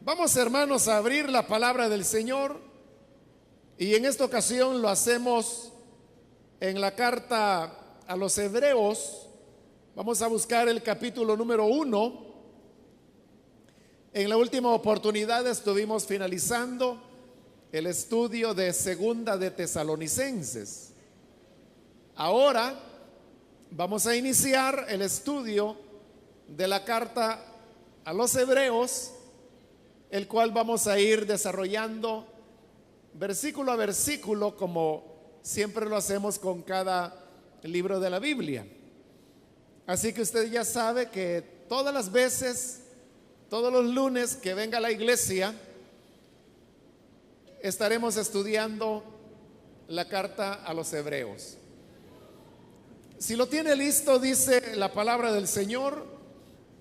Vamos, hermanos, a abrir la palabra del Señor y en esta ocasión lo hacemos en la carta a los Hebreos. Vamos a buscar el capítulo número 1. En la última oportunidad estuvimos finalizando el estudio de Segunda de Tesalonicenses. Ahora vamos a iniciar el estudio de la carta a los Hebreos, el cual vamos a ir desarrollando versículo a versículo, como siempre lo hacemos con cada libro de la Biblia. Así que usted ya sabe que todas las veces, todos los lunes que venga a la iglesia, estaremos estudiando la carta a los Hebreos. Si lo tiene listo, dice la palabra del Señor,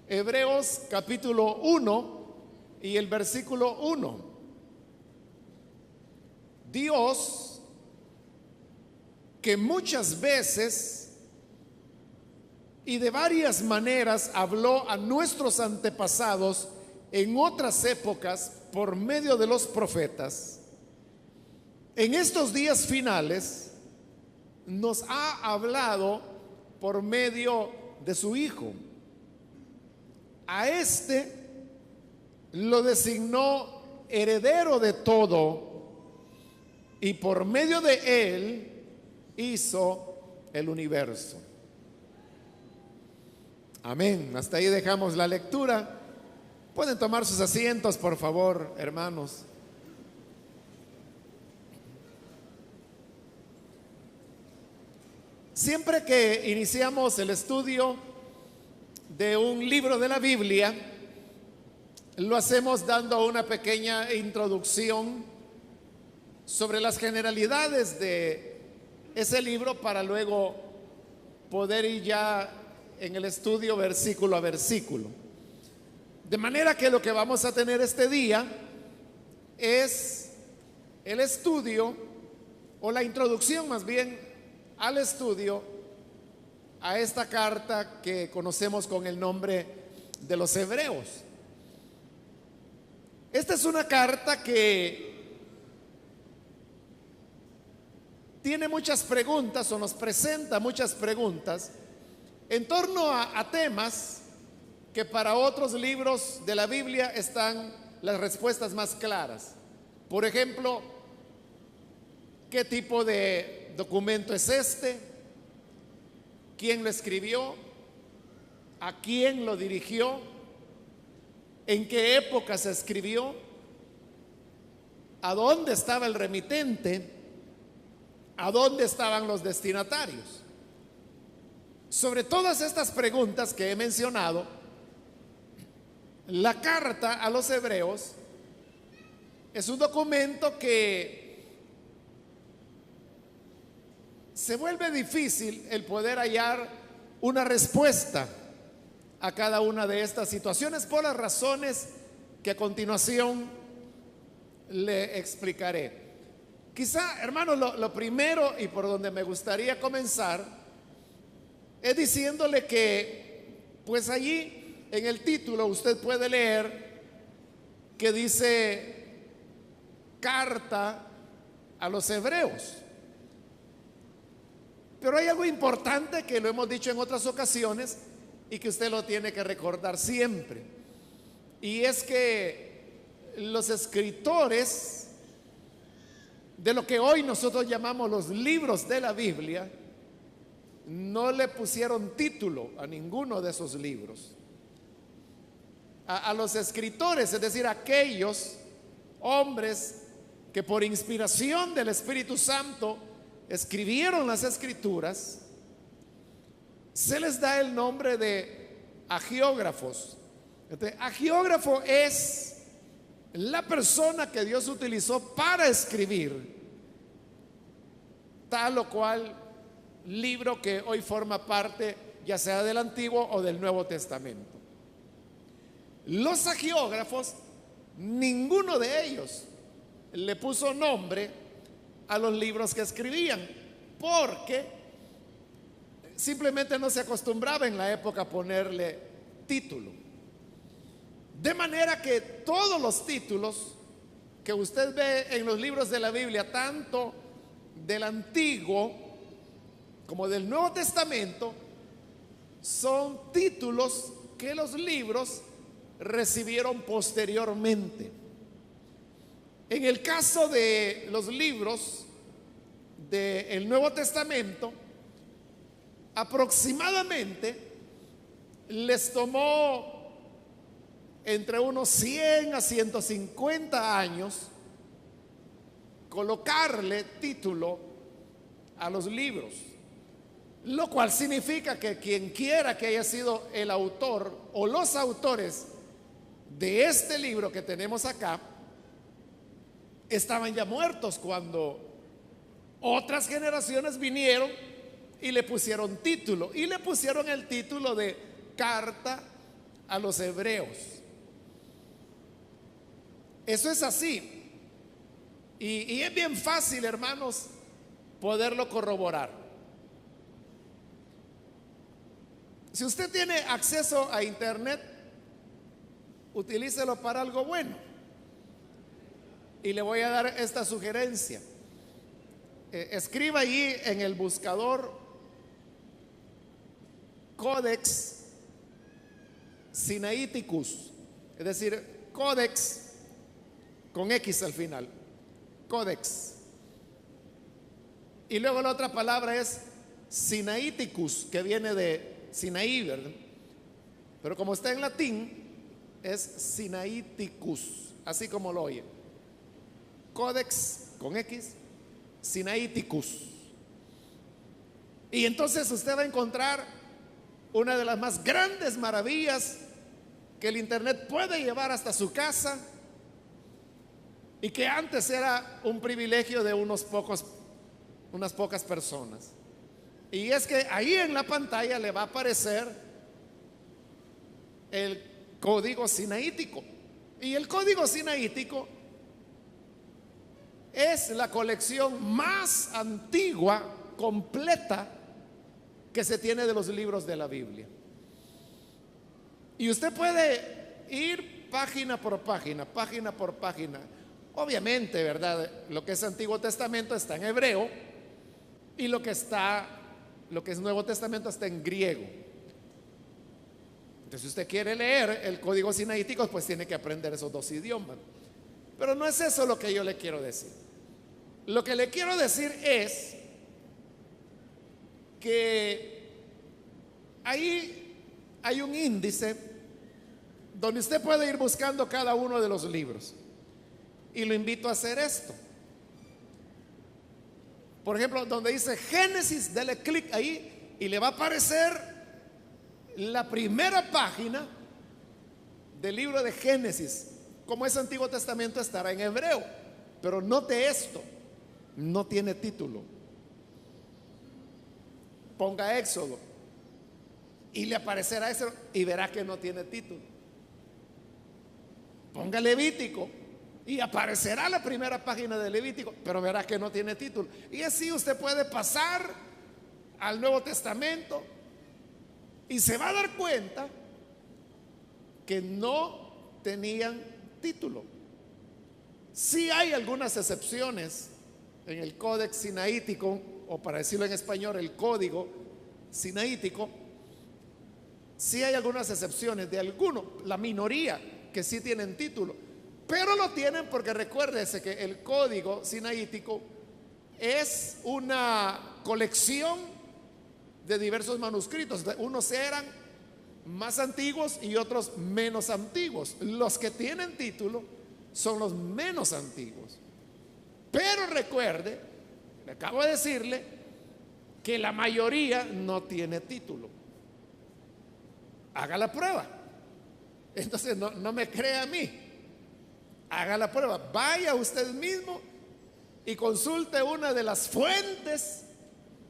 Hebreos capítulo 1 y el versículo 1. Dios, que muchas veces y de varias maneras habló a nuestros antepasados en otras épocas por medio de los profetas, en estos días finales nos ha hablado por medio de su Hijo. A este lo designó heredero de todo y por medio de él hizo el universo. Amén. Hasta ahí dejamos la lectura. Pueden tomar sus asientos, por favor, hermanos. Siempre que iniciamos el estudio de un libro de la Biblia, lo hacemos dando una pequeña introducción sobre las generalidades de ese libro para luego poder ir ya en el estudio versículo a versículo. De manera que lo que vamos a tener este día es el estudio, o la introducción más bien, al estudio a esta carta que conocemos con el nombre de los Hebreos. Esta es una carta que tiene muchas preguntas, o nos presenta muchas preguntas en torno a temas que para otros libros de la Biblia están las respuestas más claras. Por ejemplo, ¿qué tipo de documento es este? ¿Quién lo escribió? ¿A quién lo dirigió? ¿En qué época se escribió? ¿A dónde estaba el remitente? ¿A dónde estaban los destinatarios? Sobre todas estas preguntas que he mencionado, la carta a los Hebreos es un documento que se vuelve difícil el poder hallar una respuesta a cada una de estas situaciones por las razones que a continuación le explicaré. Quizá, hermanos, lo primero y por donde me gustaría comenzar es diciéndole que, pues allí en el título usted puede leer que dice carta a los Hebreos. Pero hay algo importante que lo hemos dicho en otras ocasiones y que usted lo tiene que recordar siempre. Y es que los escritores de lo que hoy nosotros llamamos los libros de la Biblia no le pusieron título a ninguno de esos libros. A los escritores, es decir, aquellos hombres que por inspiración del Espíritu Santo escribieron las escrituras, se les da el nombre de agiógrafos. Entonces, agiógrafo es la persona que Dios utilizó para escribir tal o cual libro que hoy forma parte ya sea del Antiguo o del Nuevo Testamento. Los agiógrafos, ninguno de ellos le puso nombre a los libros que escribían, porque simplemente no se acostumbraba en la época a ponerle título. De manera que todos los títulos que usted ve en los libros de la Biblia, tanto del Antiguo como del Nuevo Testamento, son títulos que los libros recibieron posteriormente. En el caso de los libros del Nuevo Testamento, aproximadamente les tomó entre unos 100 a 150 años colocarle título a los libros, lo cual significa que quien quiera que haya sido el autor o los autores de este libro que tenemos acá estaban ya muertos cuando otras generaciones vinieron y le pusieron título, y le pusieron el título de Carta a los Hebreos. Eso es así. Y es bien fácil, hermanos, poderlo corroborar. Si usted tiene acceso a internet, utilícelo para algo bueno. Y le voy a dar esta sugerencia. Escriba allí en el buscador Codex Sinaiticus, es decir, Codex con X al final, Codex. Y luego la otra palabra es Sinaiticus, que viene de Sinaí, ¿verdad? Pero como está en latín, es Sinaiticus, así como lo oye. Codex con X, Sinaiticus. Y entonces usted va a encontrar una de las más grandes maravillas que el internet puede llevar hasta su casa, y que antes era un privilegio de unas pocas personas. Y es que ahí en la pantalla le va a aparecer el código sinaítico. Y el código sinaítico es la colección más antigua, completa, que se tiene de los libros de la Biblia. Y usted puede ir página por página, página por página. Obviamente, ¿verdad? Lo que es Antiguo Testamento está en hebreo, y lo que es Nuevo Testamento está en griego. Entonces, si usted quiere leer el código sinaítico, pues tiene que aprender esos dos idiomas. Pero no es eso lo que yo le quiero decir. Lo que le quiero decir es que ahí hay un índice donde usted puede ir buscando cada uno de los libros. Y lo invito a hacer esto. Por ejemplo, donde dice Génesis, dele clic ahí y le va a aparecer la primera página del libro de Génesis. Como es Antiguo Testamento, estará en hebreo. Pero note esto, no tiene título. Ponga Éxodo y le aparecerá eso y verá que no tiene título. Ponga Levítico y aparecerá la primera página de Levítico, pero verá que no tiene título. Y así usted puede pasar al Nuevo Testamento y se va a dar cuenta que no tenían título. Sí hay algunas excepciones en el Códex Sinaítico, o para decirlo en español, el Código Sinaítico. Sí hay algunas excepciones de algunos, la minoría, que sí tienen título. Pero lo tienen porque recuérdese que el código sinaítico es una colección de diversos manuscritos. Unos eran más antiguos y otros menos antiguos. Los que tienen título son los menos antiguos. Pero recuerde, le acabo de decirle que la mayoría no tiene título. Haga la prueba. Entonces no me crea a mí. Haga la prueba, vaya usted mismo y consulte una de las fuentes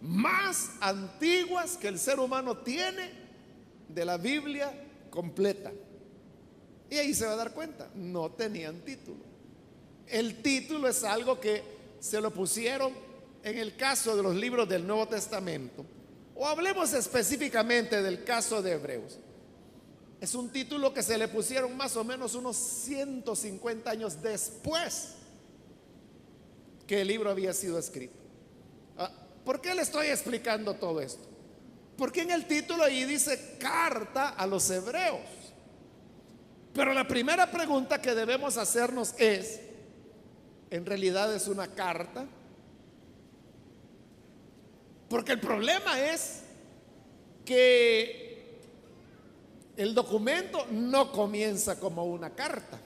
más antiguas que el ser humano tiene de la Biblia completa. Y ahí se va a dar cuenta, no tenían título. El título es algo que se lo pusieron en el caso de los libros del Nuevo Testamento. O hablemos específicamente del caso de Hebreos. Es un título que se le pusieron más o menos unos 150 años después que el libro había sido escrito. ¿Por qué le estoy explicando todo esto? Porque en el título ahí dice carta a los hebreos. Pero la primera pregunta que debemos hacernos es, ¿en realidad es una carta? Porque el problema es que el documento no comienza como una carta.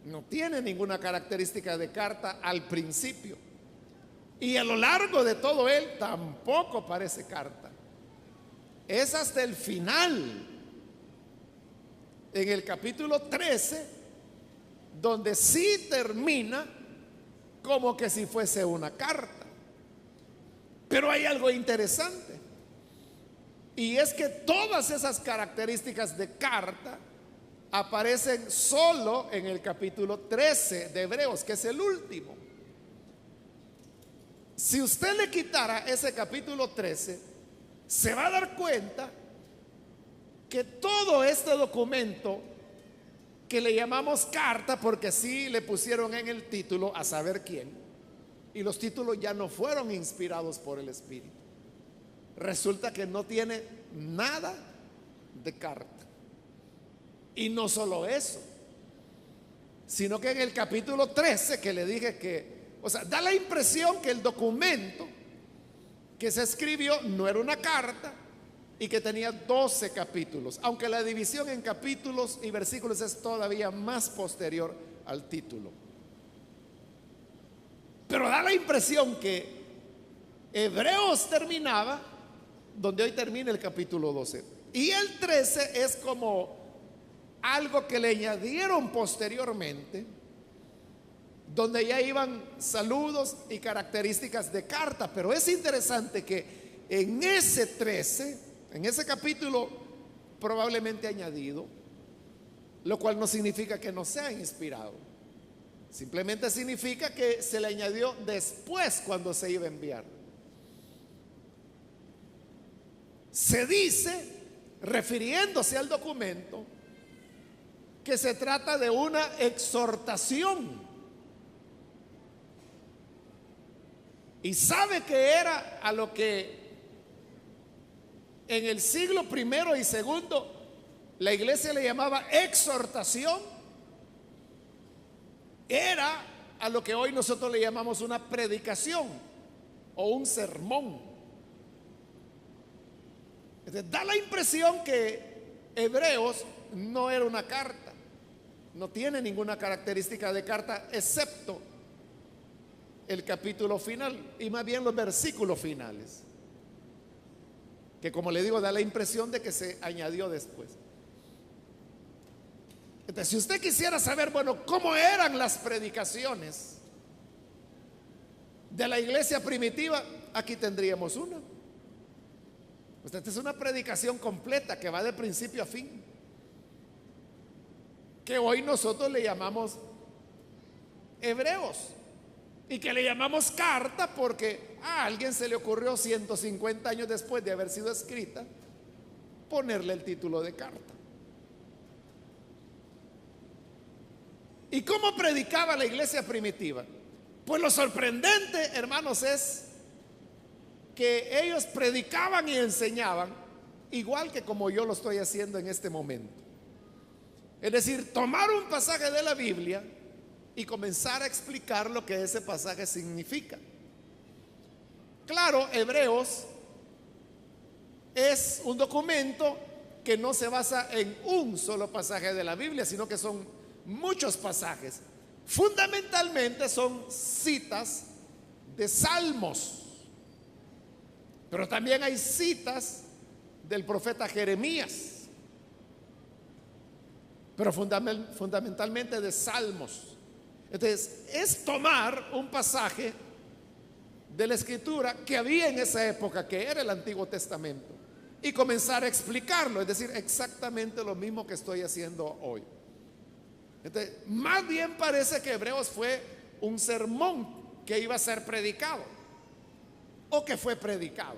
No tiene ninguna característica de carta al principio. Y a lo largo de todo él tampoco parece carta. Es hasta el final, en el capítulo 13, donde sí termina como que si fuese una carta. Pero hay algo interesante, y es que todas esas características de carta aparecen solo en el capítulo 13 de Hebreos, que es el último. Si usted le quitara ese capítulo 13, se va a dar cuenta que todo este documento que le llamamos carta, porque así le pusieron en el título a saber quién, y los títulos ya no fueron inspirados por el Espíritu, resulta que no tiene nada de carta. Y no solo eso, sino que en el capítulo 13 que le dije que, o sea, da la impresión que el documento que se escribió no era una carta y que tenía 12 capítulos, aunque la división en capítulos y versículos es todavía más posterior al título. Pero da la impresión que Hebreos terminaba donde hoy termina el capítulo 12. Y el 13 es como algo que le añadieron posteriormente, donde ya iban saludos y características de carta. Pero es interesante que en ese 13, en ese capítulo probablemente añadido, lo cual no significa que no sea inspirado, simplemente significa que se le añadió después cuando se iba a enviar. Se dice, refiriéndose al documento, que se trata de una exhortación. Y sabe que era a lo que en el siglo primero y segundo la iglesia le llamaba exhortación. Era a lo que hoy nosotros le llamamos una predicación o un sermón. Entonces, da la impresión que Hebreos no era una carta, no tiene ninguna característica de carta, excepto el capítulo final y más bien los versículos finales, que como le digo, da la impresión de que se añadió después. Entonces, si usted quisiera saber, bueno, cómo eran las predicaciones de la iglesia primitiva, aquí tendríamos una. Esta es una predicación completa que va de principio a fin, que hoy nosotros le llamamos Hebreos, y que le llamamos carta porque a alguien se le ocurrió 150 años después de haber sido escrita ponerle el título de carta. ¿Y cómo predicaba la iglesia primitiva? Pues lo sorprendente, hermanos, es que ellos predicaban y enseñaban igual que como yo lo estoy haciendo en este momento. Es decir, tomar un pasaje de la Biblia y comenzar a explicar lo que ese pasaje significa. Claro, Hebreos es un documento que no se basa en un solo pasaje de la Biblia, sino que son muchos pasajes. Fundamentalmente son citas de salmos, pero también hay citas del profeta Jeremías, pero fundamentalmente de salmos. Entonces, es tomar un pasaje de la escritura que había en esa época, que era el Antiguo Testamento, y comenzar a explicarlo, es decir, exactamente lo mismo que estoy haciendo hoy. Entonces, más bien parece que Hebreos fue un sermón que iba a ser predicado, o que fue predicado.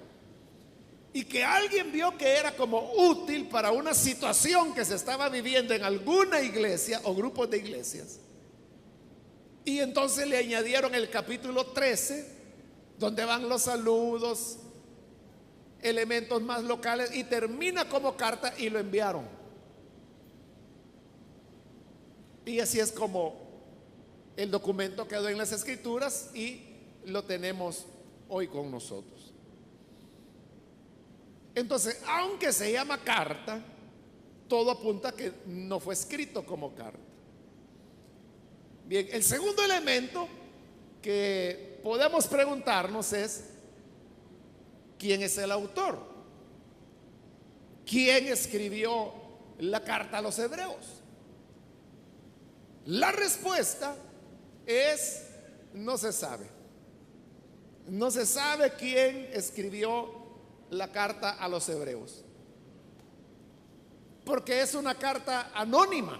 y que alguien vio que era como útil para una situación que se estaba viviendo en alguna iglesia o grupos de iglesias. Y entonces le añadieron el capítulo 13, donde van los saludos, elementos más locales, y termina como carta y lo enviaron. Y así es como el documento quedó en las Escrituras y lo tenemos hoy con nosotros. Entonces, aunque se llama carta, todo apunta a que no fue escrito como carta. Bien, el segundo elemento que podemos preguntarnos es: ¿quién es el autor? ¿Quién escribió la carta a los hebreos? La respuesta es: no se sabe. No se sabe quién escribió la carta a los hebreos, porque es una carta anónima,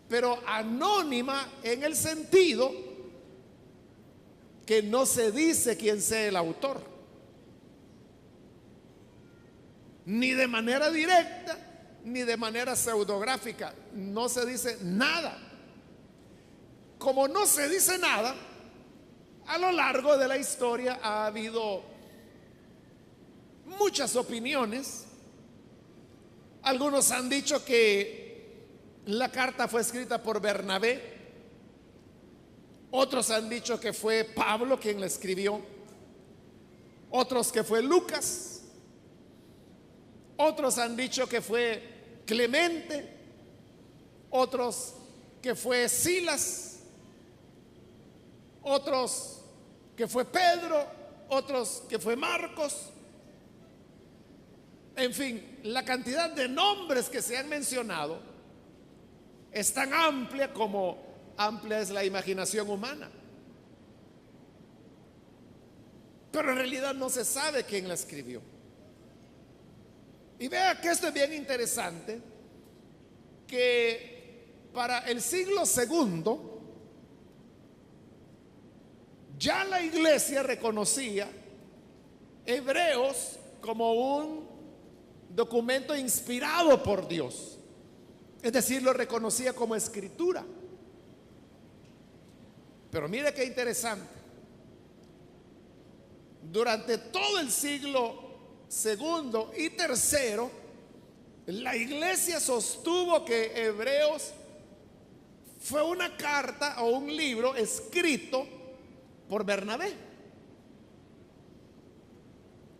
pero anónima en el sentido que no se dice quién sea el autor, ni de manera directa ni de manera pseudográfica. No se dice nada. Como no se dice nada, a lo largo de la historia ha habido muchas opiniones. Algunos han dicho que la carta fue escrita por Bernabé, otros han dicho que fue Pablo quien la escribió, otros que fue Lucas, otros han dicho que fue Clemente, otros que fue Silas, otros que fue Pedro, otros que fue Marcos. En fin, la cantidad de nombres que se han mencionado es tan amplia como amplia es la imaginación humana. Pero en realidad no se sabe quién la escribió. Y vea que esto es bien interesante, que para el siglo segundo ya la iglesia reconocía Hebreos como un documento inspirado por Dios. Es decir, lo reconocía como escritura. Pero mire qué interesante. Durante todo el siglo segundo y tercero, la iglesia sostuvo que Hebreos fue una carta o un libro escrito por Bernabé.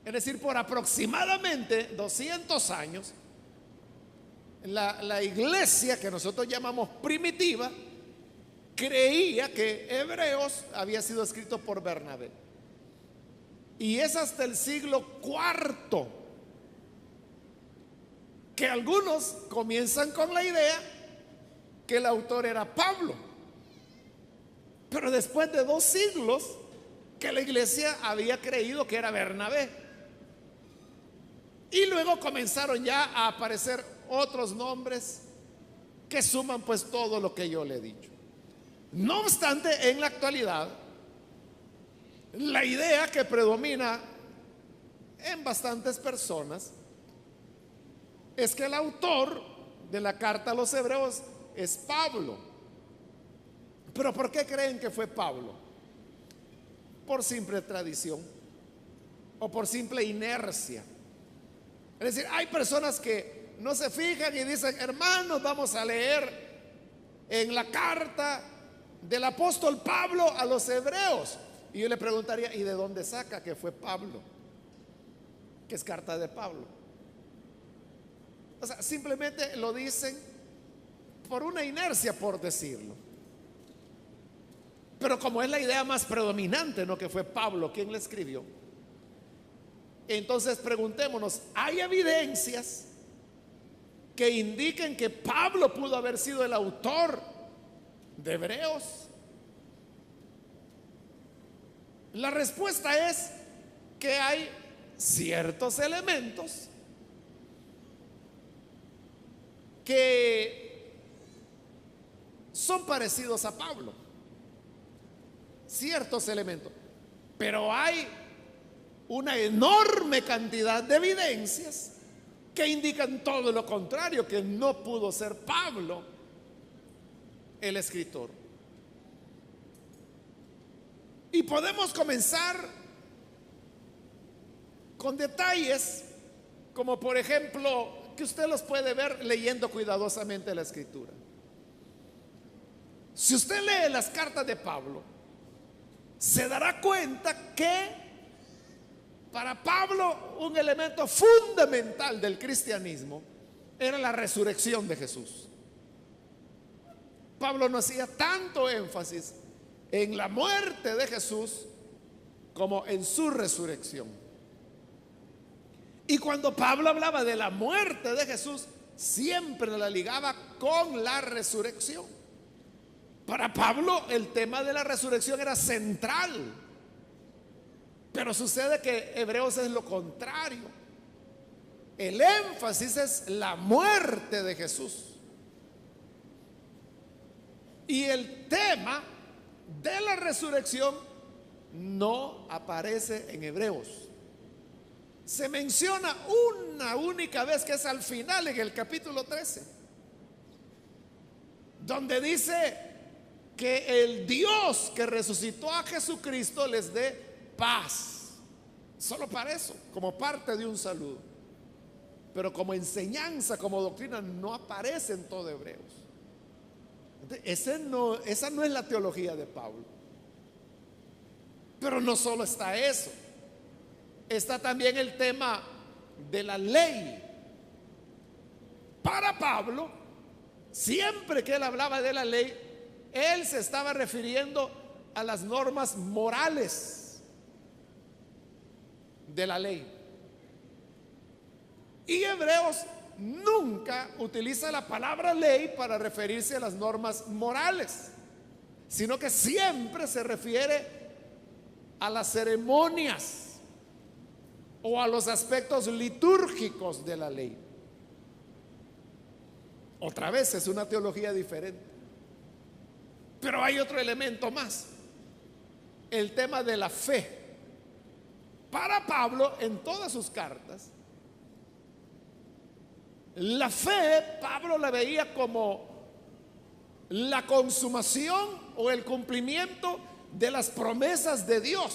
Es decir, por aproximadamente 200 años, la iglesia que nosotros llamamos primitiva creía que Hebreos había sido escrito por Bernabé. Y es hasta el siglo cuarto que algunos comienzan con la idea que el autor era Pablo. Pero después de 2 siglos que la iglesia había creído que era Bernabé. Y luego comenzaron ya a aparecer otros nombres que suman pues todo lo que yo le he dicho. No obstante, en la actualidad, la idea que predomina en bastantes personas es que el autor de la carta a los hebreos es Pablo. ¿Pero por qué creen que fue Pablo? Por simple tradición o por simple inercia. Es decir, hay personas que no se fijan y dicen: hermanos, vamos a leer en la carta del apóstol Pablo a los hebreos. Y yo le preguntaría: ¿y de dónde saca que fue Pablo? Que es carta de Pablo. O sea, simplemente lo dicen por una inercia, por decirlo. Pero como es la idea más predominante, ¿no?, que fue Pablo quien la escribió, entonces preguntémonos: ¿hay evidencias que indiquen que Pablo pudo haber sido el autor de Hebreos? La respuesta es que hay ciertos elementos que son parecidos a Pablo, ciertos elementos, pero hay una enorme cantidad de evidencias que indican todo lo contrario, que no pudo ser Pablo el escritor. Y podemos comenzar con detalles, como por ejemplo, que usted los puede ver leyendo cuidadosamente la escritura. Si usted lee las cartas de Pablo, se dará cuenta que para Pablo un elemento fundamental del cristianismo era la resurrección de Jesús. Pablo no hacía tanto énfasis en la muerte de Jesús como en su resurrección. Y cuando Pablo hablaba de la muerte de Jesús, siempre la ligaba con la resurrección. Para Pablo el tema de la resurrección era central. Pero sucede que Hebreos es lo contrario. El énfasis es la muerte de Jesús. Y el tema de la resurrección no aparece en Hebreos. Se menciona una única vez, que es al final, en el capítulo 13, donde dice que el Dios que resucitó a Jesucristo les dé paz. Solo para eso, como parte de un saludo. Pero como enseñanza, como doctrina, no aparece en todo Hebreos. Esa no es la teología de Pablo. Pero no solo está eso, está también el tema de la ley. Para Pablo, siempre que él hablaba de la ley, él se estaba refiriendo a las normas morales de la ley. Y Hebreos nunca utiliza la palabra ley para referirse a las normas morales, sino que siempre se refiere a las ceremonias o a los aspectos litúrgicos de la ley. Otra vez es una teología diferente. Pero hay otro elemento más, el tema de la fe. Para Pablo, en todas sus cartas, la fe, Pablo la veía como la consumación o el cumplimiento de las promesas de Dios.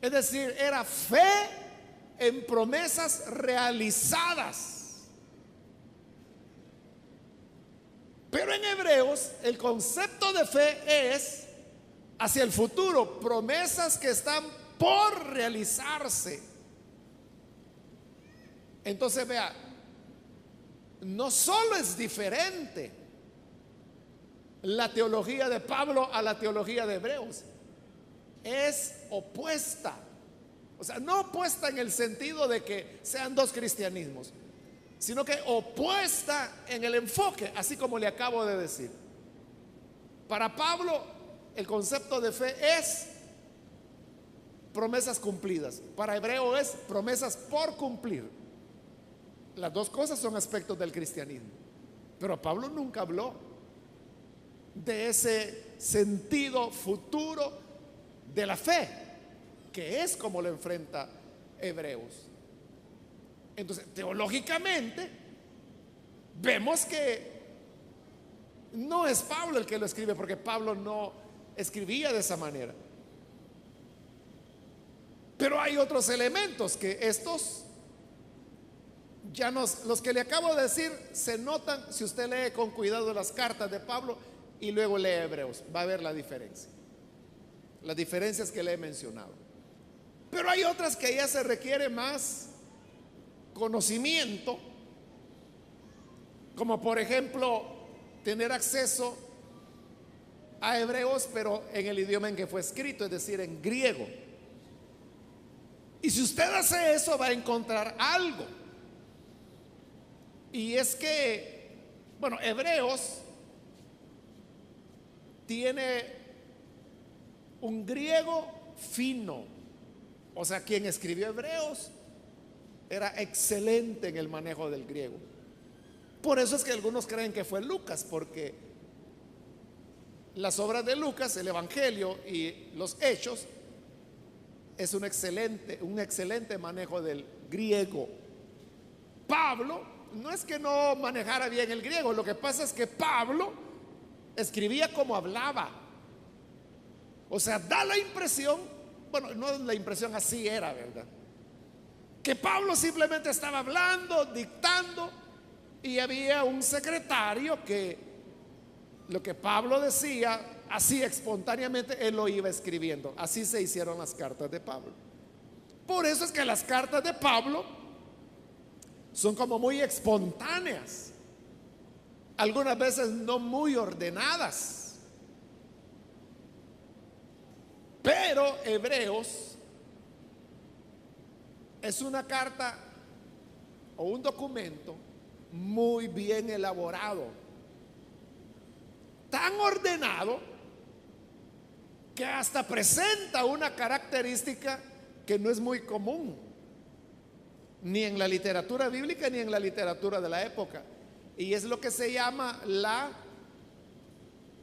Es decir, era fe en promesas realizadas. Pero en Hebreos el concepto de fe es hacia el futuro, promesas que están por realizarse. Entonces vea, no solo es diferente la teología de Pablo a la teología de Hebreos, es opuesta. O sea, no opuesta en el sentido de que sean dos cristianismos, sino que opuesta en el enfoque, así como le acabo de decir. Para Pablo, el concepto de fe es promesas cumplidas. Para Hebreo es promesas por cumplir. Las dos cosas son aspectos del cristianismo. Pero Pablo nunca habló de ese sentido futuro de la fe, que es como lo enfrenta Hebreos. Entonces, teológicamente, vemos que no es Pablo el que lo escribe, porque Pablo no escribía de esa manera. Pero hay otros elementos que estos, los que le acabo de decir, se notan si usted lee con cuidado las cartas de Pablo y luego lee Hebreos. Va a ver la diferencia. Las diferencias que le he mencionado. Pero hay otras que ya se requiere más conocimiento, como por ejemplo tener acceso a Hebreos, pero en el idioma en que fue escrito, es decir, en griego. Y si usted hace eso, va a encontrar algo. Y es que, bueno, Hebreos tiene un griego fino. O sea, quien escribió Hebreos era excelente en el manejo del griego. Por eso es que algunos creen que fue Lucas, porque las obras de Lucas, el Evangelio y los Hechos, es un excelente manejo del griego. Pablo no es que no manejara bien el griego, lo que pasa es que Pablo escribía como hablaba. O sea, da la impresión, bueno, no la impresión, así era, ¿verdad? Que Pablo simplemente estaba hablando, dictando, y había un secretario que lo que Pablo decía, así espontáneamente, él lo iba escribiendo. Así se hicieron las cartas de Pablo. Por eso es que las cartas de Pablo son como muy espontáneas, algunas veces no muy ordenadas. Pero Hebreos es una carta o un documento muy bien elaborado, tan ordenado que hasta presenta una característica que no es muy común, ni en la literatura bíblica ni en la literatura de la época, y es lo que se llama la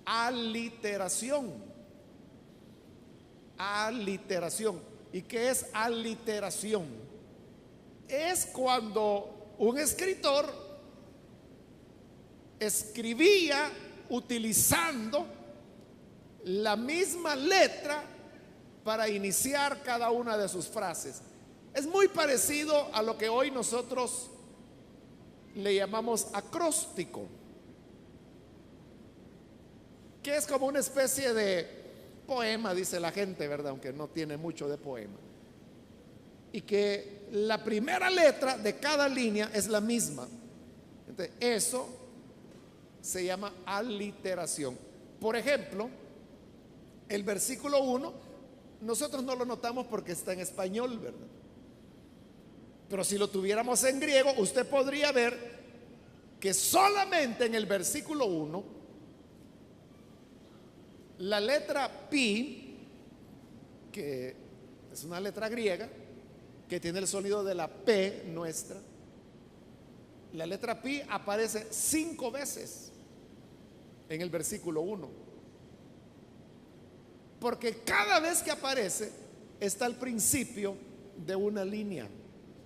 aliteración. Aliteración. ¿Y qué es aliteración? Es cuando un escritor escribía utilizando la misma letra para iniciar cada una de sus frases. Es muy parecido a lo que hoy nosotros le llamamos acróstico, que es como una especie de poema, dice la gente, ¿verdad? Aunque no tiene mucho de poema. Y que la primera letra de cada línea es la misma. Entonces, eso se llama aliteración. Por ejemplo, el versículo 1, nosotros no lo notamos porque está en español, ¿verdad? Pero si lo tuviéramos en griego, usted podría ver que solamente en el versículo 1, la letra pi, que es una letra griega, que tiene el sonido de la P nuestra, la letra pi aparece 5 veces en el versículo 1. Porque cada vez que aparece está al principio de una línea.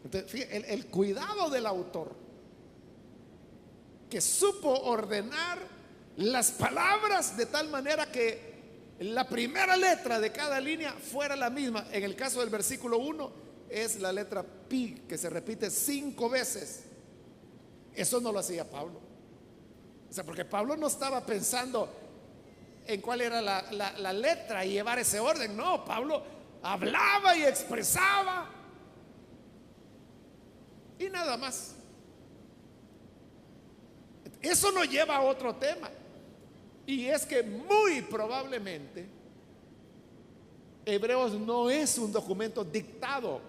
Entonces, fíjate, el cuidado del autor, que supo ordenar las palabras de tal manera que la primera letra de cada línea fuera la misma. En el caso del versículo 1 es la letra pi, que se repite 5 veces. Eso no lo hacía Pablo. O sea, porque Pablo no estaba pensando en cuál era la letra y llevar ese orden. No, Pablo hablaba y expresaba y nada más. Eso nos lleva a otro tema, y es que muy probablemente Hebreos no es un documento dictado,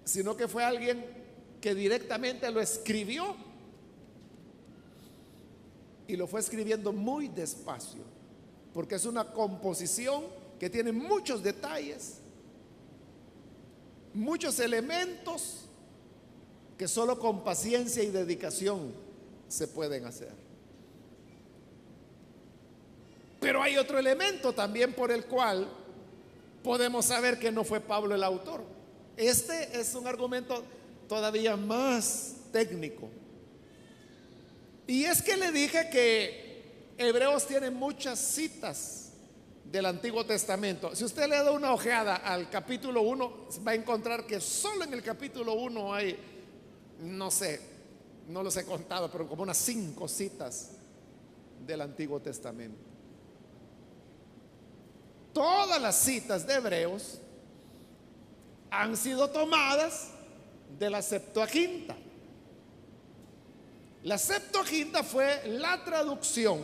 sino que fue alguien que directamente lo escribió, y lo fue escribiendo muy despacio, porque es una composición que tiene muchos detalles, muchos elementos que solo con paciencia y dedicación se pueden hacer. Pero hay otro elemento también por el cual podemos saber que no fue Pablo el autor. Este es un argumento todavía más técnico. Y es que le dije que Hebreos tiene muchas citas del Antiguo Testamento. Si usted le da una ojeada al capítulo 1, va a encontrar que solo en el capítulo 1 hay, no sé, no los he contado, pero como unas 5 citas del Antiguo Testamento. Todas las citas de Hebreos han sido tomadas de la Septuaginta. La Septuaginta fue la traducción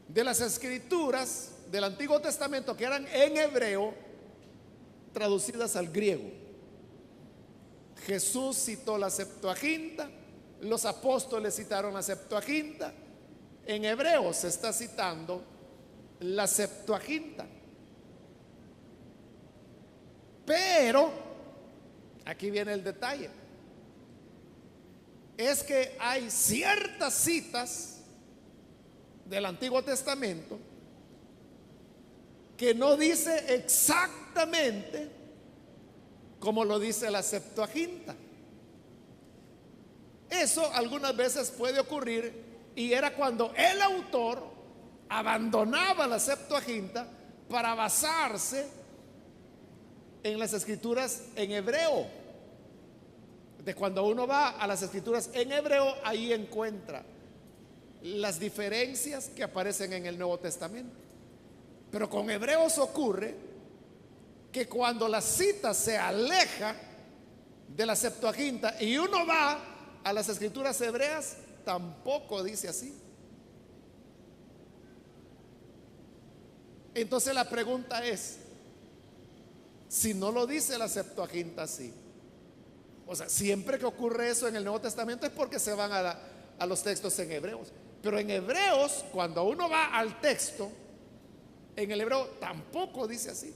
de las escrituras del Antiguo Testamento que eran en hebreo traducidas al griego. Jesús citó la Septuaginta, los apóstoles citaron la Septuaginta. En hebreo se está citando la Septuaginta. Pero aquí viene el detalle. Es que hay ciertas citas del Antiguo Testamento que no dice exactamente como lo dice la Septuaginta. Eso algunas veces puede ocurrir, y era cuando el autor abandonaba la Septuaginta para basarse en las escrituras en hebreo. De cuando uno va a las escrituras en hebreo, ahí encuentra las diferencias que aparecen en el Nuevo Testamento. Pero con Hebreos ocurre que cuando la cita se aleja de la Septuaginta y uno va a las escrituras hebreas, tampoco dice así. Entonces la pregunta es, si no lo dice la Septuaginta así, o sea, siempre que ocurre eso en el Nuevo Testamento es porque se van a los textos en hebreos. Pero en hebreos, cuando uno va al texto, en el hebreo tampoco dice así.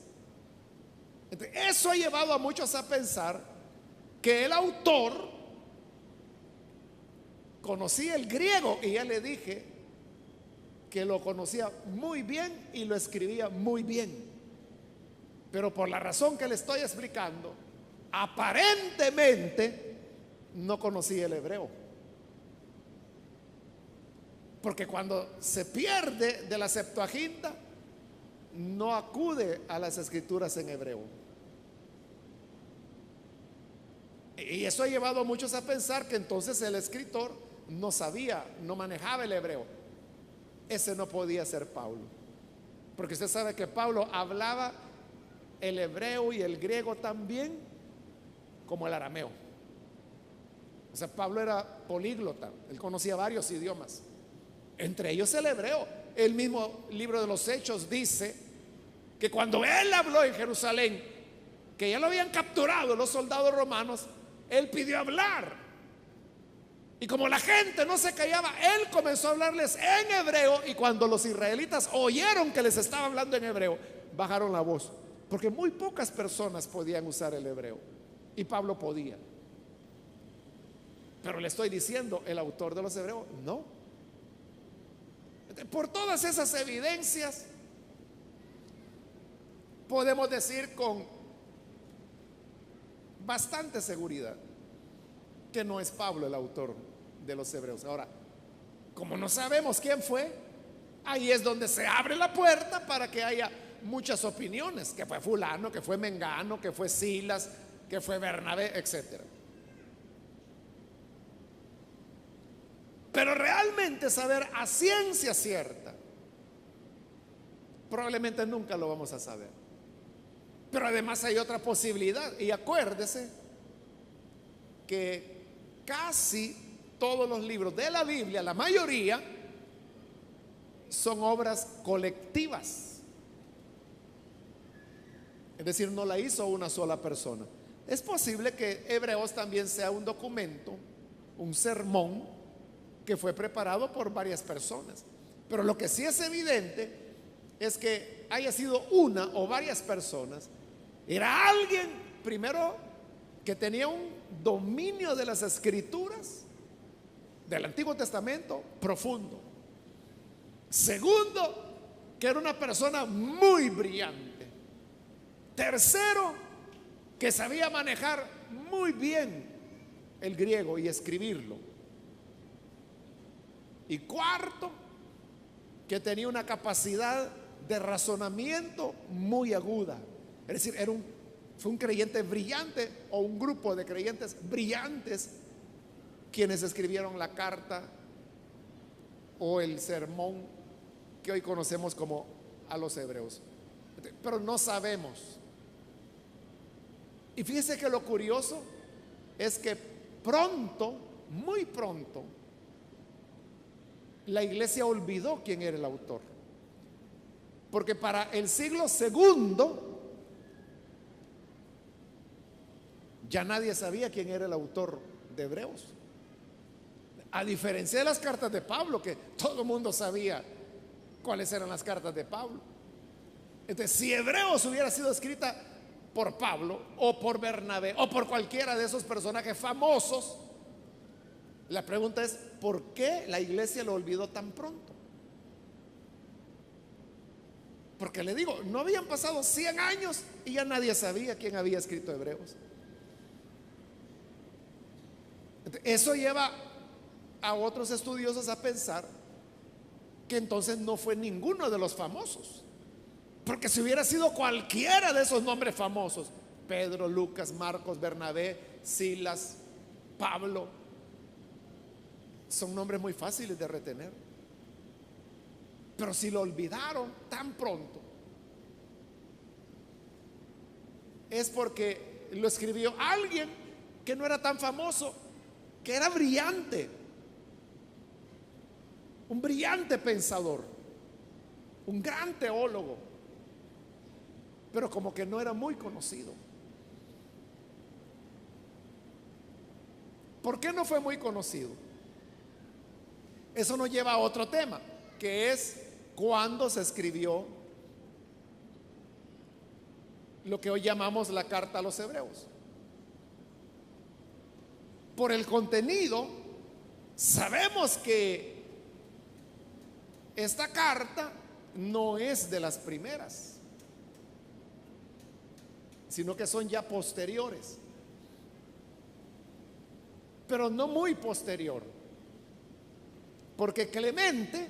Entonces, eso ha llevado a muchos a pensar que el autor conocía el griego, y ya le dije que lo conocía muy bien y lo escribía muy bien. Pero por la razón que le estoy explicando, aparentemente no conocía el hebreo. Porque cuando se pierde de la Septuaginta, no acude a las escrituras en hebreo. Y eso ha llevado a muchos a pensar que entonces el escritor no sabía, no manejaba el hebreo. Ese no podía ser Pablo, porque usted sabe que Pablo hablaba el hebreo y el griego también como el arameo. O sea, Pablo era políglota, él conocía varios idiomas, entre ellos el hebreo. El mismo libro de los Hechos dice que cuando él habló en Jerusalén, que ya lo habían capturado los soldados romanos, él pidió hablar. Y como la gente no se callaba, él comenzó a hablarles en hebreo. Y cuando los israelitas oyeron que les estaba hablando en hebreo, bajaron la voz, porque muy pocas personas podían usar el hebreo, y Pablo podía. Pero le estoy diciendo, el autor de los hebreos no. Por todas esas evidencias, podemos decir con bastante seguridad que no es Pablo el autor de los hebreos. Ahora, como no sabemos quién fue, ahí es donde se abre la puerta para que haya muchas opiniones, que fue fulano, que fue mengano, que fue Silas, que fue Bernabé, etcétera. Pero realmente saber a ciencia cierta, probablemente nunca lo vamos a saber. Pero además hay otra posibilidad, y acuérdese que casi todos los libros de la Biblia, la mayoría, son obras colectivas. Es decir, no la hizo una sola persona. Es posible que Hebreos también sea un documento, un sermón que fue preparado por varias personas. Pero lo que sí es evidente es que haya sido una o varias personas. Era alguien, primero, que tenía un dominio de las escrituras del Antiguo Testamento profundo. Segundo, que era una persona muy brillante. Tercero, que sabía manejar muy bien el griego y escribirlo. Y cuarto, que tenía una capacidad de razonamiento muy aguda. Es decir, fue un creyente brillante, o un grupo de creyentes brillantes quienes escribieron la carta o el sermón que hoy conocemos como a los hebreos. Pero no sabemos. Y fíjese que lo curioso es que pronto, muy pronto, la iglesia olvidó quién era el autor. Porque para el siglo segundo ya nadie sabía quién era el autor de Hebreos. A diferencia de las cartas de Pablo, que todo el mundo sabía cuáles eran las cartas de Pablo. Entonces, si Hebreos hubiera sido escrita por Pablo o por Bernabé o por cualquiera de esos personajes famosos, la pregunta es, ¿por qué la iglesia lo olvidó tan pronto? Porque le digo, no habían pasado 100 años y ya nadie sabía quién había escrito Hebreos. Eso lleva a otros estudiosos a pensar que entonces no fue ninguno de los famosos. Porque si hubiera sido cualquiera de esos nombres famosos, Pedro, Lucas, Marcos, Bernabé, Silas, Pablo, son nombres muy fáciles de retener. Pero si lo olvidaron tan pronto, es porque lo escribió alguien que no era tan famoso, que era brillante, un brillante pensador, un gran teólogo, pero como que no era muy conocido. ¿Por qué no fue muy conocido? Eso nos lleva a otro tema, que es cuándo se escribió lo que hoy llamamos la carta a los Hebreos. Por el contenido, sabemos que esta carta no es de las primeras, sino que son ya posteriores, pero no muy posterior, porque Clemente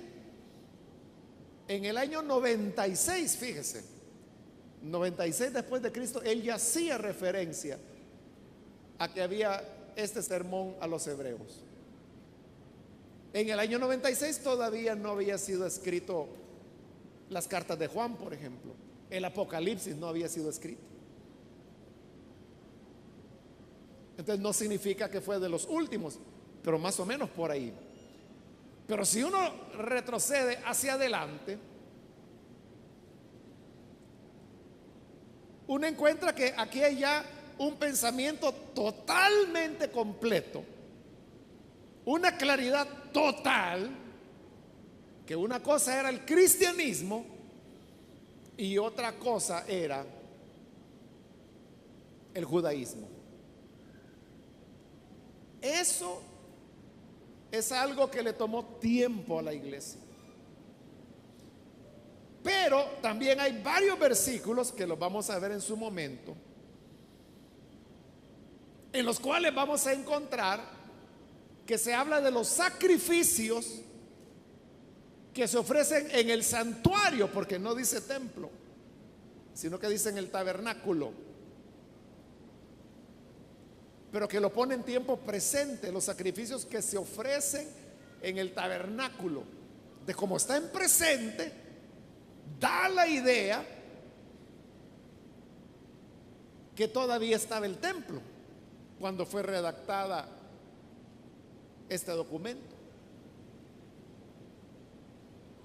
en el año 96, fíjese, 96 después de Cristo, él ya hacía referencia a que había este sermón a los hebreos. En el año 96 todavía no había sido escrito las cartas de Juan, por ejemplo. El Apocalipsis no había sido escrito. Entonces no significa que fue de los últimos, pero más o menos por ahí. Pero si uno retrocede hacia adelante, uno encuentra que aquí hay ya un pensamiento totalmente completo, una claridad total, que una cosa era el cristianismo y otra cosa era el judaísmo. Eso es algo que le tomó tiempo a la iglesia. Pero también hay varios versículos que los vamos a ver en su momento, en los cuales vamos a encontrar que se habla de los sacrificios que se ofrecen en el santuario, porque no dice templo, sino que dice en el tabernáculo, pero que lo pone en tiempo presente, los sacrificios que se ofrecen en el tabernáculo. De cómo está en presente, da la idea que todavía estaba el templo cuando fue redactada este documento.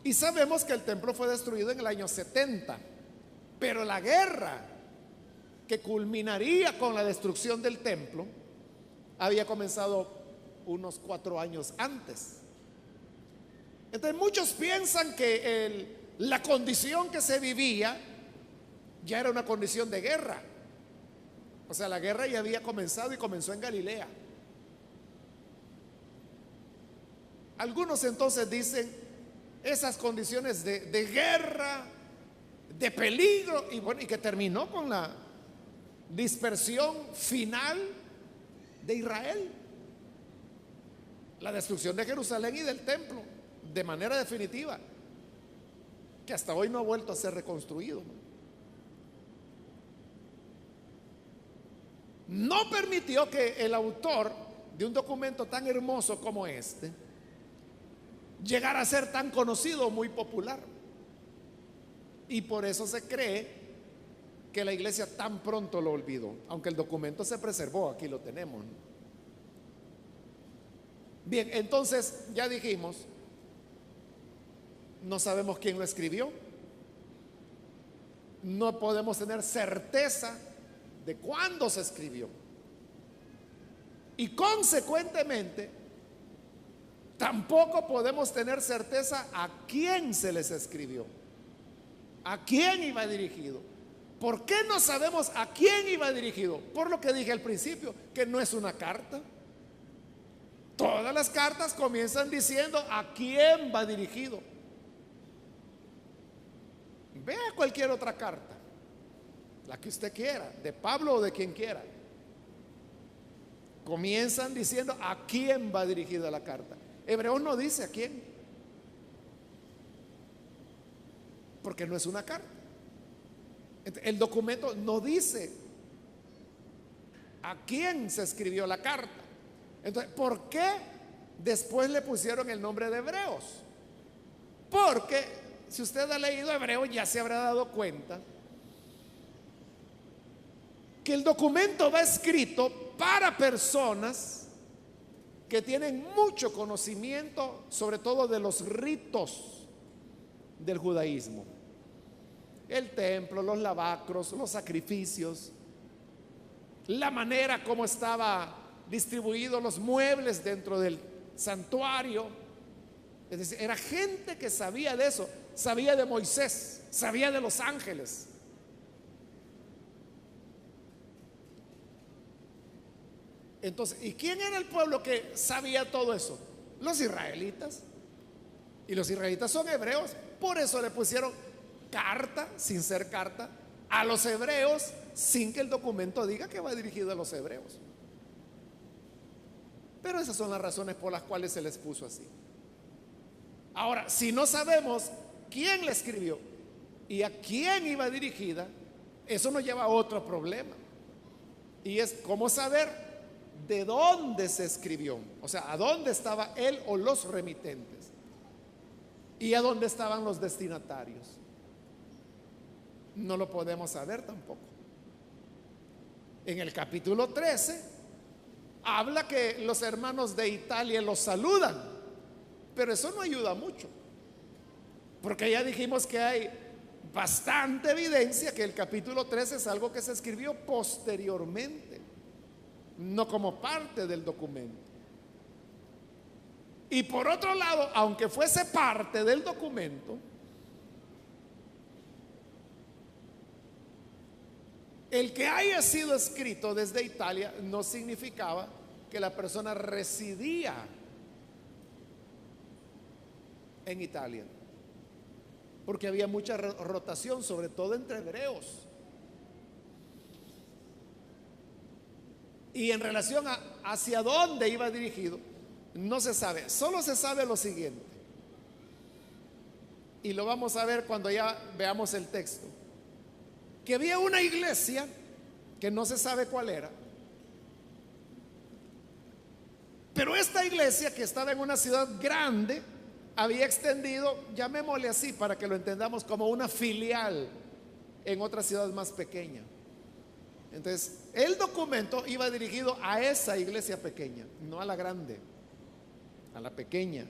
Y sabemos que el templo fue destruido en el año 70, pero la guerra que culminaría con la destrucción del templo había comenzado unos 4 años antes. Entonces muchos piensan que la condición que se vivía ya era una condición de guerra. O sea, la guerra ya había comenzado y comenzó en Galilea. Algunos entonces dicen esas condiciones de guerra, de peligro, y bueno, y que terminó con la dispersión final de Israel, la destrucción de Jerusalén y del templo de manera definitiva, que hasta hoy no ha vuelto a ser reconstruido. No permitió que el autor de un documento tan hermoso como este llegara a ser tan conocido, muy popular, y por eso se cree que la iglesia tan pronto lo olvidó, aunque el documento se preservó. Aquí lo tenemos. Bien, entonces ya dijimos, no sabemos quién lo escribió, no podemos tener certeza de cuándo se escribió, y consecuentemente tampoco podemos tener certeza a quién se les escribió, a quién iba dirigido. ¿Por qué no sabemos a quién iba dirigido? Por lo que dije al principio, que no es una carta. Todas las cartas comienzan diciendo a quién va dirigido. Vea cualquier otra carta, la que usted quiera, de Pablo o de quien quiera. Comienzan diciendo a quién va dirigida la carta. Hebreos no dice a quién, porque no es una carta. El documento no dice a quién se escribió la carta. Entonces, ¿por qué después le pusieron el nombre de Hebreos? Porque si usted ha leído Hebreos ya se habrá dado cuenta que el documento va escrito para personas que tienen mucho conocimiento, sobre todo de los ritos del judaísmo. El templo, los lavacros, los sacrificios, la manera como estaba distribuidos los muebles dentro del santuario. Es decir, era gente que sabía de eso, sabía de Moisés, sabía de los ángeles. Entonces, ¿y quién era el pueblo que sabía todo eso? Los israelitas. Y los israelitas son hebreos. Por eso le pusieron carta, sin ser carta, a los hebreos, sin que el documento diga que va dirigido a los hebreos. Pero esas son las razones por las cuales se les puso así. Ahora, si no sabemos quién la escribió y a quién iba dirigida, eso nos lleva a otro problema. Y es cómo saber de dónde se escribió, o sea, a dónde estaba él o los remitentes y a dónde estaban los destinatarios. No lo podemos saber tampoco. En el capítulo 13 habla que los hermanos de Italia los saludan, pero eso no ayuda mucho, porque ya dijimos que hay bastante evidencia que el capítulo 13 es algo que se escribió posteriormente, no como parte del documento. Y por otro lado, aunque fuese parte del documento, el que haya sido escrito desde Italia no significaba que la persona residía en Italia, porque había mucha rotación, sobre todo entre hebreos. Y en relación a hacia dónde iba dirigido, no se sabe. Solo se sabe lo siguiente, y lo vamos a ver cuando ya veamos el texto, que había una iglesia que no se sabe cuál era, pero esta iglesia, que estaba en una ciudad grande, había extendido, llamémosle así para que lo entendamos, como una filial en otra ciudad más pequeña. Entonces, el documento iba dirigido a esa iglesia pequeña, no a la grande, a la pequeña.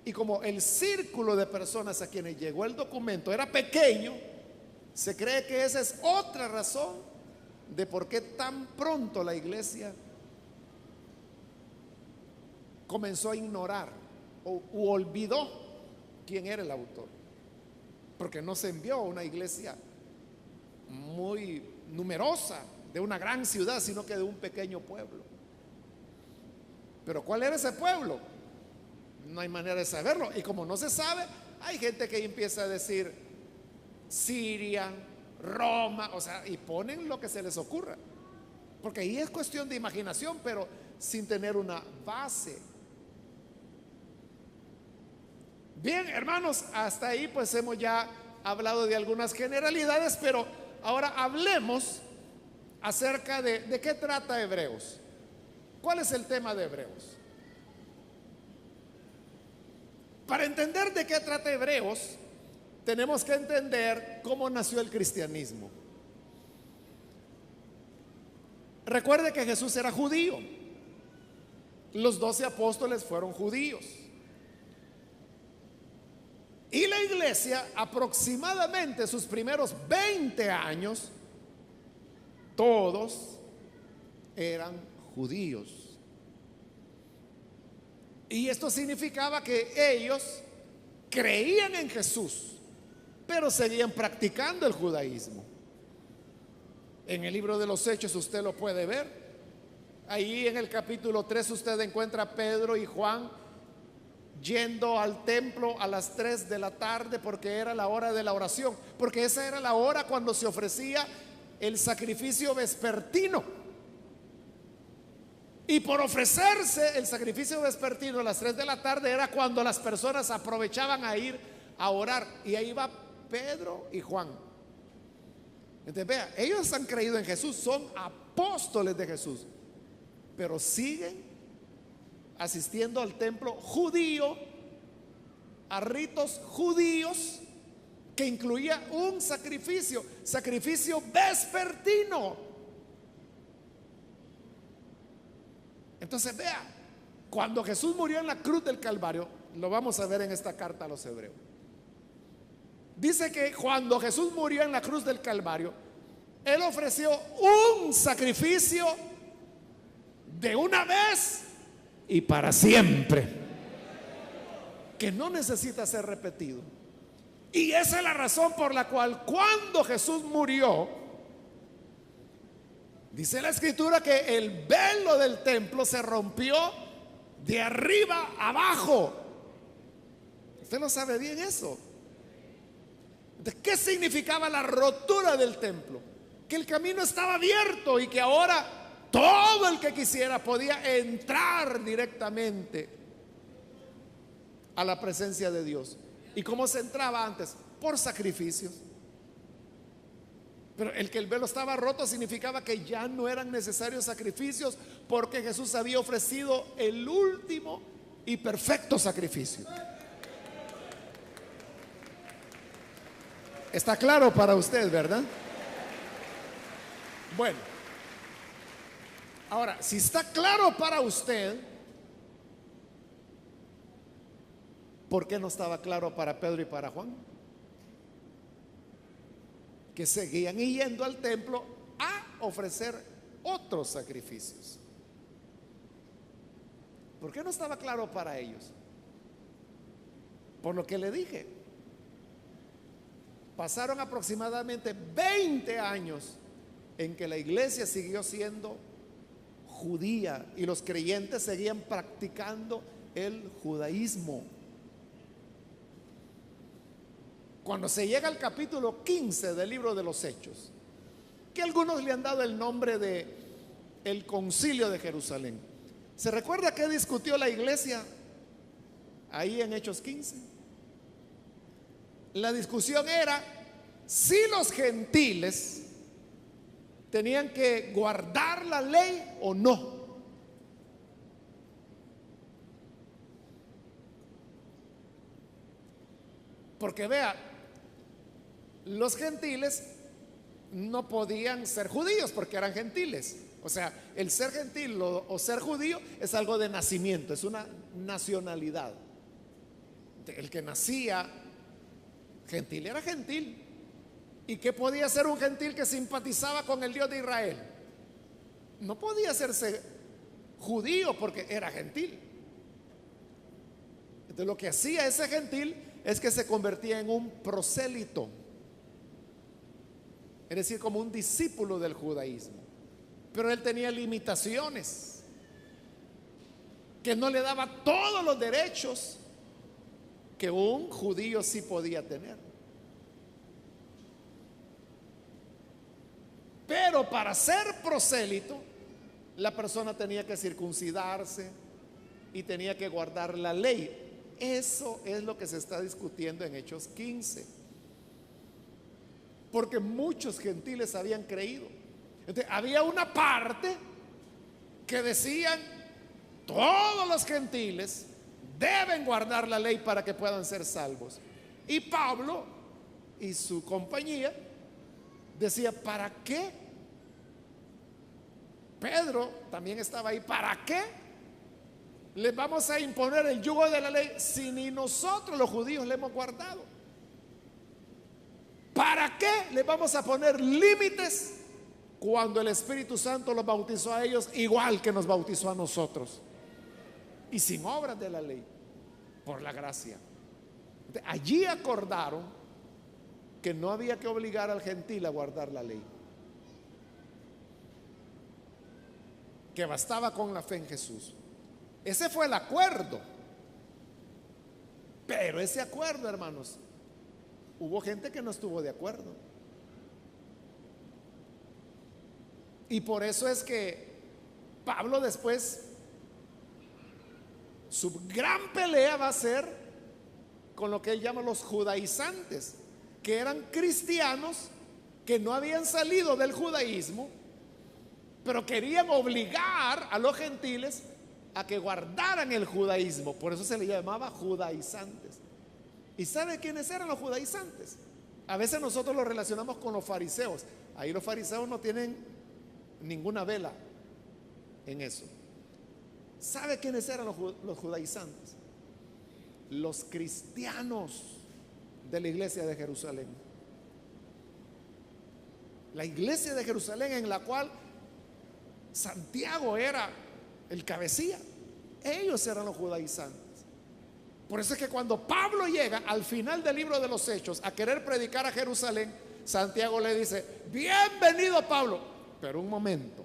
Y como el círculo de personas a quienes llegó el documento era pequeño, se cree que esa es otra razón de por qué tan pronto la iglesia comenzó a ignorar u olvidó quién era el autor, porque no se envió a una iglesia muy numerosa de una gran ciudad, sino que de un pequeño pueblo. Pero ¿cuál era ese pueblo? No hay manera de saberlo, y como no se sabe, hay gente que empieza a decir Siria, Roma, o sea, y ponen lo que se les ocurra, porque ahí es cuestión de imaginación, pero sin tener una base. Bien, hermanos, hasta ahí pues hemos ya hablado de algunas generalidades, pero ahora hablemos acerca de qué trata Hebreos. ¿Cuál es el tema de Hebreos? Para entender de qué trata Hebreos, tenemos que entender cómo nació el cristianismo. Recuerde que Jesús era judío. Los 12 apóstoles fueron judíos. Y la iglesia, aproximadamente sus primeros 20 años, todos eran judíos. Y esto significaba que ellos creían en Jesús, pero seguían practicando el judaísmo. En el libro de los Hechos usted lo puede ver. Ahí en el capítulo 3 usted encuentra a Pedro y Juan yendo al templo a las 3 de la tarde porque era la hora de la oración, porque esa era la hora cuando se ofrecía el sacrificio vespertino. Y por ofrecerse el sacrificio vespertino a las 3 de la tarde era cuando las personas aprovechaban a ir a orar. Y ahí va Pedro y Juan. Entonces vea, ellos han creído en Jesús, son apóstoles de Jesús, pero siguen asistiendo al templo judío, a ritos judíos que incluía un sacrificio vespertino. Entonces vea, cuando Jesús murió en la cruz del Calvario, lo vamos a ver en esta carta a los Hebreos. Dice que cuando Jesús murió en la cruz del Calvario, Él ofreció un sacrificio de una vez y para siempre, que no necesita ser repetido. Y esa es la razón por la cual cuando Jesús murió, dice la Escritura que el velo del templo se rompió de arriba abajo. Usted lo sabe bien eso. ¿De qué significaba la rotura del templo? Que el camino estaba abierto y que ahora todo el que quisiera podía entrar directamente a la presencia de Dios. ¿Y cómo se entraba antes? Por sacrificios. Pero el que el velo estaba roto significaba que ya no eran necesarios sacrificios, porque Jesús había ofrecido el último y perfecto sacrificio. Está claro para usted, ¿verdad? Bueno, ahora, si está claro para usted, ¿por qué no estaba claro para Pedro y para Juan? Que seguían yendo al templo a ofrecer otros sacrificios. ¿Por qué no estaba claro para ellos? Por lo que le dije. Pasaron aproximadamente 20 años en que la iglesia siguió siendo judía y los creyentes seguían practicando el judaísmo. Cuando se llega al capítulo 15 del libro de los Hechos, que algunos le han dado el nombre de el Concilio de Jerusalén, ¿se recuerda qué discutió la iglesia ahí en Hechos 15? La discusión era si los gentiles tenían que guardar la ley o no. Porque vea, los gentiles no podían ser judíos porque eran gentiles. O sea, el ser gentil o ser judío es algo de nacimiento, es una nacionalidad. El que nacía gentil era gentil. ¿Y qué podía ser un gentil que simpatizaba con el Dios de Israel? No podía hacerse judío porque era gentil. Entonces lo que hacía ese gentil es que se convertía en un prosélito, es decir, como un discípulo del judaísmo. Pero él tenía limitaciones, que no le daba todos los derechos que un judío sí podía tener. Pero para ser prosélito, la persona tenía que circuncidarse y tenía que guardar la ley. Eso es lo que se está discutiendo en Hechos 15. Porque muchos gentiles habían creído. Entonces, había una parte que decían: todos los gentiles deben guardar la ley para que puedan ser salvos. Y Pablo y su compañía decía: ¿para qué? Pedro también estaba ahí. ¿Para qué les vamos a imponer el yugo de la ley si ni nosotros los judíos le hemos guardado? ¿Para qué les vamos a poner límites cuando el Espíritu Santo los bautizó a ellos igual que nos bautizó a nosotros? Y sin obras de la ley, por la gracia. Allí acordaron que no había que obligar al gentil a guardar la ley, que bastaba con la fe en Jesús. Ese fue el acuerdo. Pero ese acuerdo, hermanos, hubo gente que no estuvo de acuerdo. Y por eso es que Pablo después, su gran pelea va a ser con lo que él llama los judaizantes, que eran cristianos que no habían salido del judaísmo, pero querían obligar a los gentiles a que guardaran el judaísmo. Por eso se le llamaba judaizantes. ¿Y sabe quiénes eran los judaizantes? A veces nosotros los relacionamos con los fariseos. Ahí los fariseos no tienen ninguna vela en eso. ¿Sabe quiénes eran los judaizantes? Los cristianos de la iglesia de Jerusalén. La iglesia de Jerusalén, en la cual Santiago era el cabecilla. Ellos eran los judaizantes. Por eso es que cuando Pablo llega al final del libro de los Hechos a querer predicar a Jerusalén, Santiago le dice: bienvenido, Pablo, pero un momento,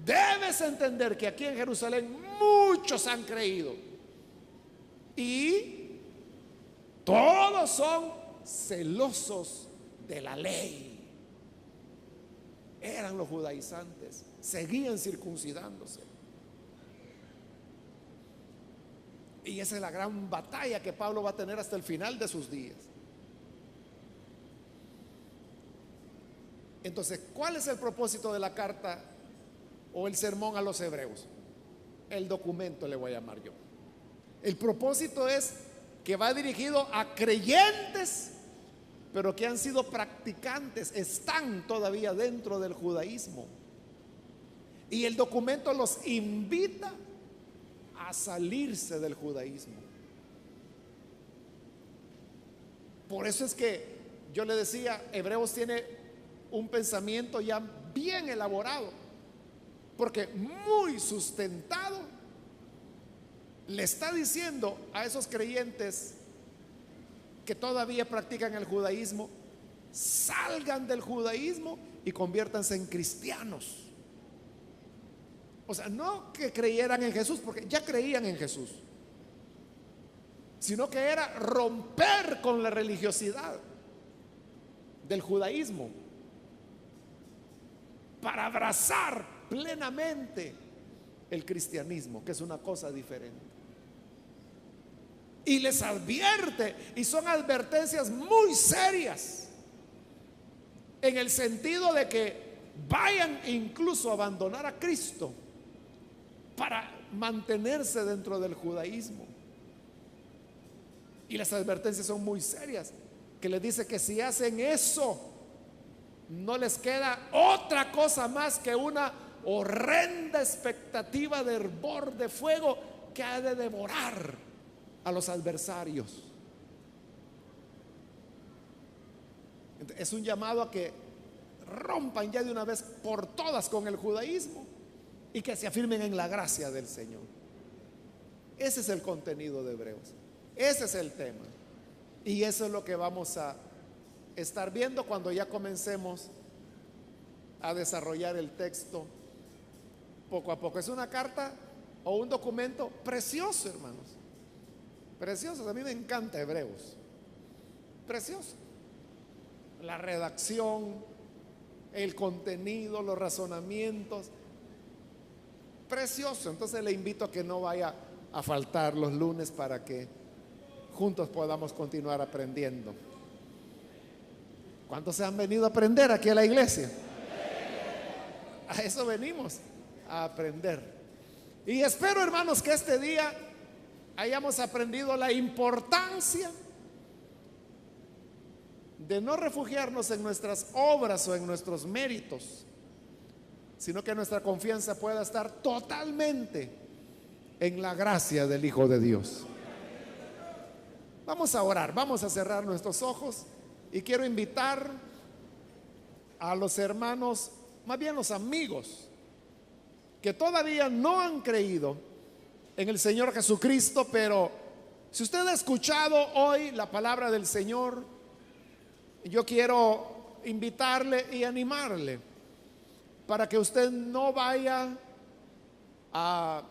debes entender que aquí en Jerusalén muchos han creído y todos son celosos de la ley. Eran los judaizantes, seguían circuncidándose. Y esa es la gran batalla que Pablo va a tener hasta el final de sus días. Entonces, ¿cuál es el propósito de la carta o el sermón a los hebreos? El documento le voy a llamar yo. El propósito es que va dirigido a creyentes, pero que han sido practicantes, están todavía dentro del judaísmo. Y el documento los invita a salirse del judaísmo. Por eso es que yo le decía, Hebreos tiene un pensamiento ya bien elaborado, porque muy sustentado le está diciendo a esos creyentes que todavía practican el judaísmo: salgan del judaísmo y conviértanse en cristianos. O sea, no que creyeran en Jesús, porque ya creían en Jesús, sino que era romper con la religiosidad del judaísmo para abrazar plenamente el cristianismo, que es una cosa diferente. Y les advierte, y son advertencias muy serias, en el sentido de que vayan incluso a abandonar a Cristo para mantenerse dentro del judaísmo. Y las advertencias son muy serias, que les dice que si hacen eso, no les queda otra cosa más que una horrenda expectativa de hervor de fuego que ha de devorar a los adversarios. Es un llamado a que rompan ya de una vez por todas con el judaísmo y que se afirmen en la gracia del Señor. Ese es el contenido de Hebreos, ese es el tema, y eso es lo que vamos a estar viendo cuando ya comencemos a desarrollar el texto poco a poco. Es una carta o un documento precioso, hermanos, precioso. A mí me encanta Hebreos, precioso. La redacción, el contenido, los razonamientos, precioso. Entonces le invito a que no vaya a faltar los lunes para que juntos podamos continuar aprendiendo. ¿Cuántos se han venido a aprender aquí a la iglesia? A eso venimos, a aprender. Y espero, hermanos, que este día hayamos aprendido la importancia de no refugiarnos en nuestras obras o en nuestros méritos, sino que nuestra confianza pueda estar totalmente en la gracia del Hijo de Dios. Vamos a orar, vamos a cerrar nuestros ojos y quiero invitar a los hermanos, más bien los amigos, que todavía no han creído en el Señor Jesucristo, pero si usted ha escuchado hoy la palabra del Señor, yo quiero invitarle y animarle para que usted no vaya a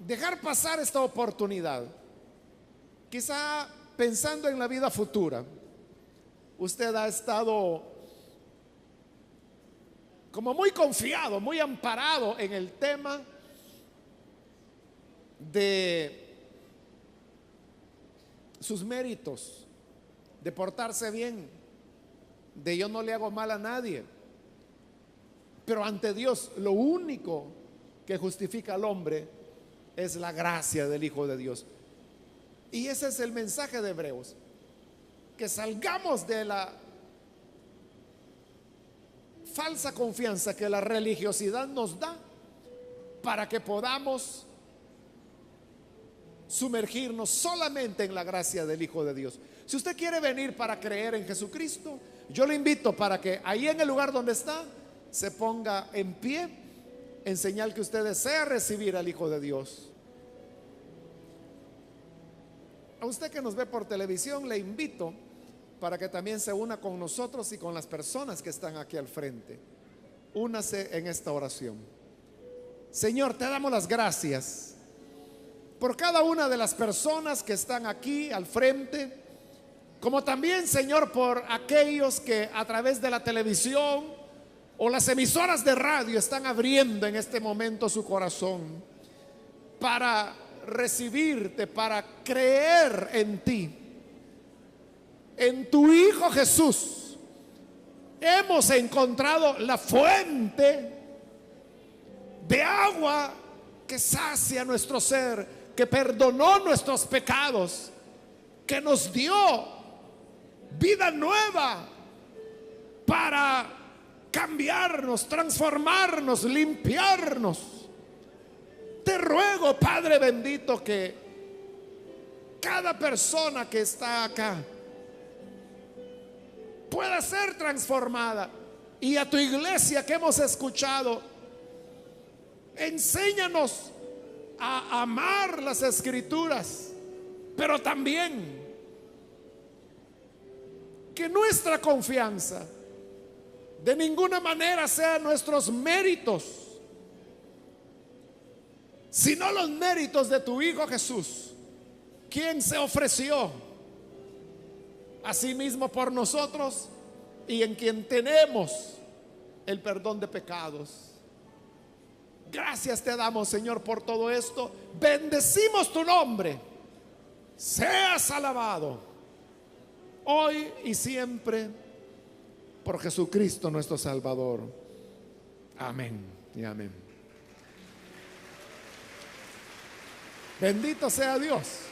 dejar pasar esta oportunidad Quizá pensando en la vida futura, usted ha estado como muy confiado, muy amparado en el tema de sus méritos, de portarse bien, de yo no le hago mal a nadie. Pero ante Dios lo único que justifica al hombre es la gracia del Hijo de Dios. Y ese es el mensaje de Hebreos, que salgamos de la falsa confianza que la religiosidad nos da para que podamos sumergirnos solamente en la gracia del Hijo de Dios. Si usted quiere venir para creer en Jesucristo, yo le invito para que ahí en el lugar donde está se ponga en pie en señal que usted desea recibir al Hijo de Dios. A usted que nos ve por televisión, le invito para que también se una con nosotros y con las personas que están aquí al frente. Únase en esta oración. Señor, te damos las gracias por cada una de las personas que están aquí al frente, como también, Señor, por aquellos que a través de la televisión o las emisoras de radio están abriendo en este momento su corazón para recibirte, para creer en ti, en tu Hijo Jesús. Hemos encontrado la fuente de agua que sacia nuestro ser, que perdonó nuestros pecados, que nos dio vida nueva para cambiarnos, transformarnos, limpiarnos. Te ruego, Padre bendito, que cada persona que está acá pueda ser transformada. Y a tu iglesia que hemos escuchado, enséñanos a amar las Escrituras, pero también que nuestra confianza de ninguna manera sean nuestros méritos, sino los méritos de tu Hijo Jesús, quien se ofreció a sí mismo por nosotros y en quien tenemos el perdón de pecados. Gracias te damos, Señor, por todo esto. Bendecimos tu nombre. Seas alabado hoy y siempre por Jesucristo nuestro Salvador. Amén y amén. Bendito sea Dios.